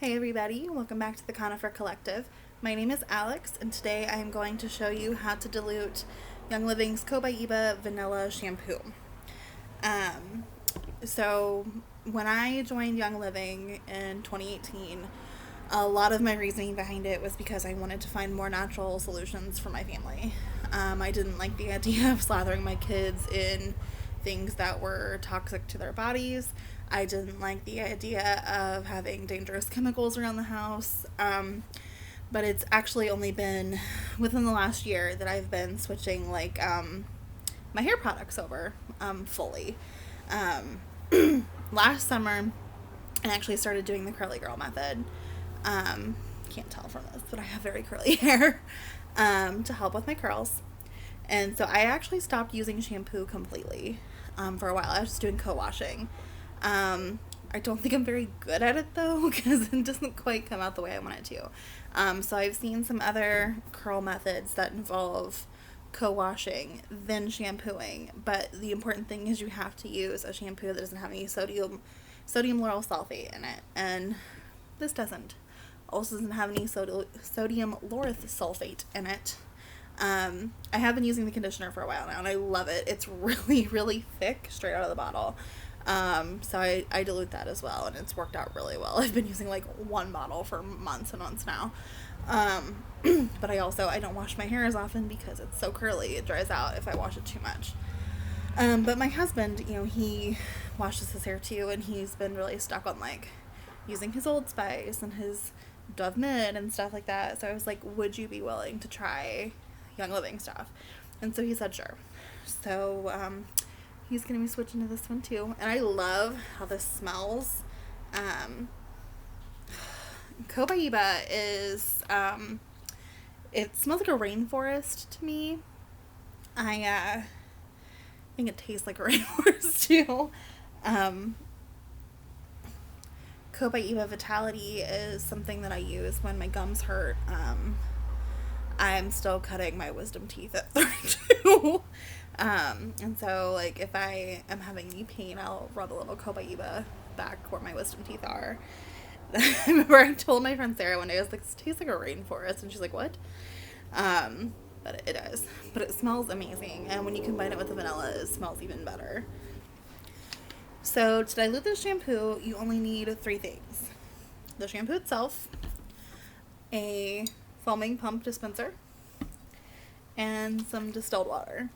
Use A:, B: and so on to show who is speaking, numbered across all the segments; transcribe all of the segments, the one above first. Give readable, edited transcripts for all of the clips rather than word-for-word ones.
A: Hey everybody, welcome back to the Conifer Collective. My name is Alex, and today I am going to show you how to dilute Young Living's Copaiba Vanilla Shampoo. Um, so when I joined Young Living in 2018, a lot of my reasoning behind it was because I wanted to find more natural solutions for my family. I didn't like the idea of slathering my kids in things that were toxic to their bodies. I didn't like the idea of having dangerous chemicals around the house. But it's actually only been within the last year that I've been switching my hair products over fully. Last summer, I actually started doing the curly girl method. Can't tell from this, but I have very curly hair to help with my curls. And so I actually stopped using shampoo completely for a while. I was just doing co-washing. I don't think I'm very good at it though, because it doesn't quite come out the way I want it to. So I've seen some other curl methods that involve co-washing, then shampooing. But the important thing is you have to use a shampoo that doesn't have any sodium lauryl sulfate in it, and this doesn't. Also doesn't have any sodium lauryl sulfate in it. I have been using the conditioner for a while now, and I love it. It's really, really thick straight out of the bottle. So I dilute that as well, and it's worked out really well. I've been using like one bottle for months and months now. But I don't wash my hair as often because it's so curly. It dries out if I wash it too much. But my husband, he washes his hair too, and he's been really stuck on like using his Old Spice and his Dove Mid and stuff like that. So I was like, would you be willing to try Young Living stuff? And so he said sure. So he's going to be switching to this one too. And I love how this smells. Copaiba is, it smells like a rainforest to me. I think it tastes like a rainforest too. Copaiba Vitality is something that I use when my gums hurt. I'm still cutting my wisdom teeth at 32. And so, like, if I am having knee pain, I'll rub a little Copaiba back where my wisdom teeth are. I remember I told my friend Sarah one day, I was like, this tastes like a rainforest. And she's like, what? But it does. But it smells amazing. And when you combine it with the vanilla, it smells even better. So to dilute this shampoo, you only need 3 things. The shampoo itself, a foaming pump dispenser, and some distilled water.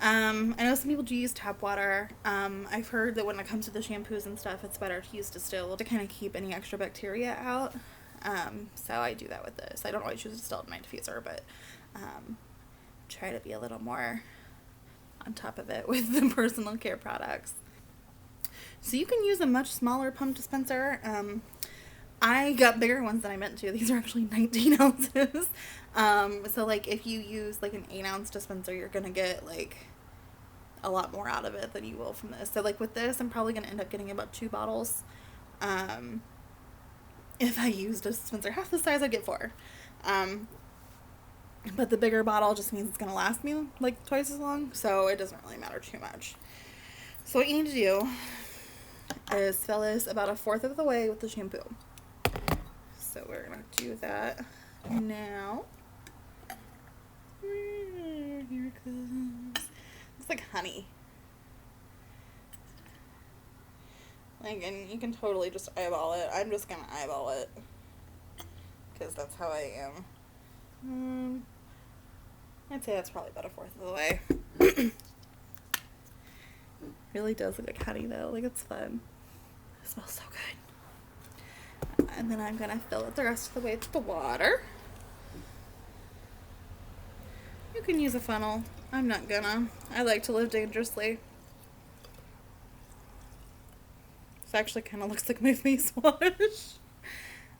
A: I know some people do use tap water. I've heard that when it comes to the shampoos and stuff, it's better to use distilled to kind of keep any extra bacteria out. So I do that with this. I don't always use distilled in my diffuser, but try to be a little more on top of it with the personal care products. So you can use a much smaller pump dispenser. I got bigger ones than I meant to. These are actually 19 ounces. So like if you use like an 8-ounce dispenser, you're going to get like a lot more out of it than you will from this. So like with this, I'm probably going to end up getting about 2 bottles. If I used a dispenser half the size, I'd get 4. But the bigger bottle just means it's going to last me like twice as long. So it doesn't really matter too much. So what you need to do is fill this about 1/4 of the way with the shampoo. So we're going to do that now. Here it comes. It's like honey. Like, and you can totally just eyeball it. I'm just going to eyeball it because that's how I am. I'd say that's probably about 1/4 of the way. Really does look like honey though. Like, it's fun. It smells so good. And then I'm going to fill it the rest of the way with the water. You can use a funnel. I'm not gonna. I like to live dangerously. This actually kind of looks like my face wash.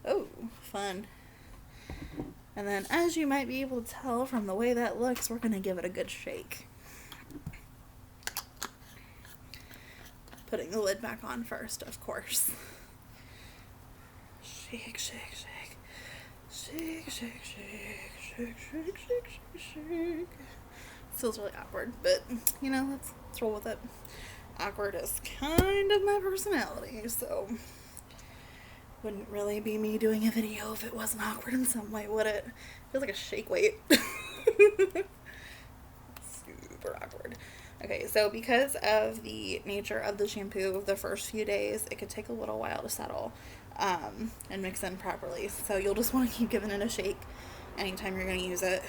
A: Oh, fun. And then, as you might be able to tell from the way that looks, we're going to give it a good shake. Putting the lid back on first, of course. Shake, shake, shake. Shake, shake, shake. Shake, shake, shake, shake, shake. Feels really awkward, but, let's roll with it. Awkward is kind of my personality, so Wouldn't really be me doing a video if it wasn't awkward in some way, would it? Feels like a shake weight. Super awkward. Okay, so because of the nature of the shampoo, the first few days, it could take a little while to settle and mix in properly. So you'll just want to keep giving it a shake anytime you're going to use it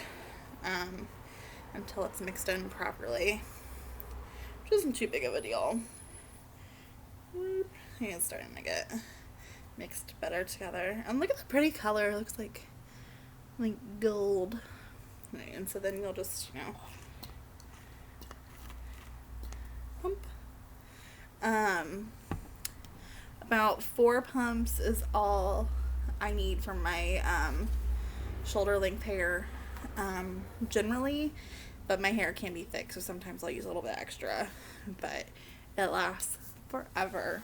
A: until it's mixed in properly, which isn't too big of a deal. I think it's starting to get mixed better together. And look at the pretty color. It looks like gold. And so then you'll just, pump. About 4 pumps is all I need for my shoulder length hair generally, but my hair can be thick, so sometimes I'll use a little bit extra, but it lasts forever.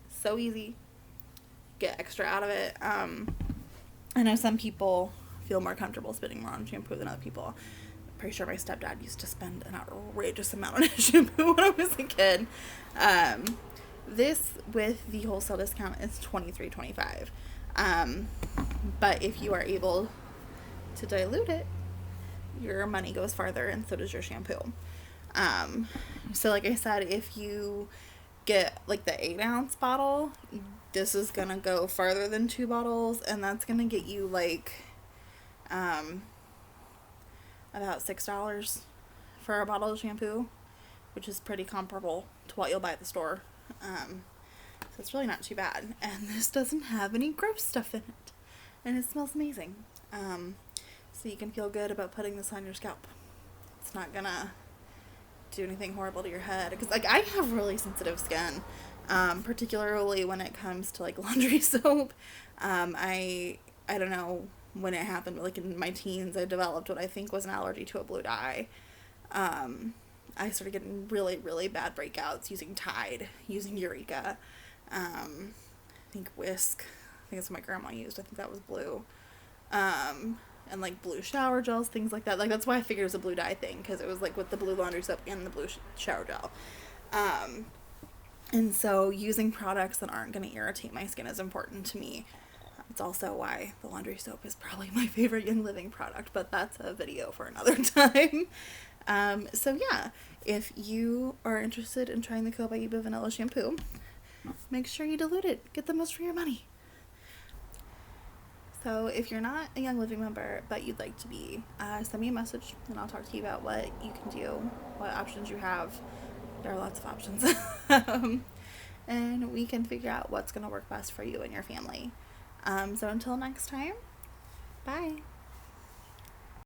A: So easy. Get extra out of it. I know some people feel more comfortable spending more on shampoo than other people. I'm pretty sure my stepdad used to spend an outrageous amount on his shampoo when I was a kid. This with the wholesale discount is $23.25. But if you are able to dilute it, your money goes farther, and so does your shampoo. So like I said, if you get like the 8-ounce bottle, this is gonna go farther than 2 bottles, and that's gonna get you like about $6 for a bottle of shampoo, which is pretty comparable to what you'll buy at the store. So it's really not too bad, and this doesn't have any gross stuff in it, and it smells amazing. So you can feel good about putting this on your scalp. It's not gonna do anything horrible to your head, because like I have really sensitive skin, particularly when it comes to like laundry soap. I don't know when it happened, but like in my teens I developed what I think was an allergy to a blue dye. I started getting really, really bad breakouts using Tide, using Eureka, I think Whisk, I think that's what my grandma used, I think that was blue, and like blue shower gels, things like that. Like that's why I figured it was a blue dye thing, because it was like with the blue laundry soap and the blue shower gel. And so using products that aren't going to irritate my skin is important to me. It's also why the laundry soap is probably my favorite Young Living product, but that's a video for another time. So yeah, if you are interested in trying the Copaiba Vanilla Shampoo, make sure you dilute it. Get the most for your money. So if you're not a Young Living member, but you'd like to be, send me a message, and I'll talk to you about what you can do, what options you have. There are lots of options. And we can figure out what's going to work best for you and your family. So until next time, bye.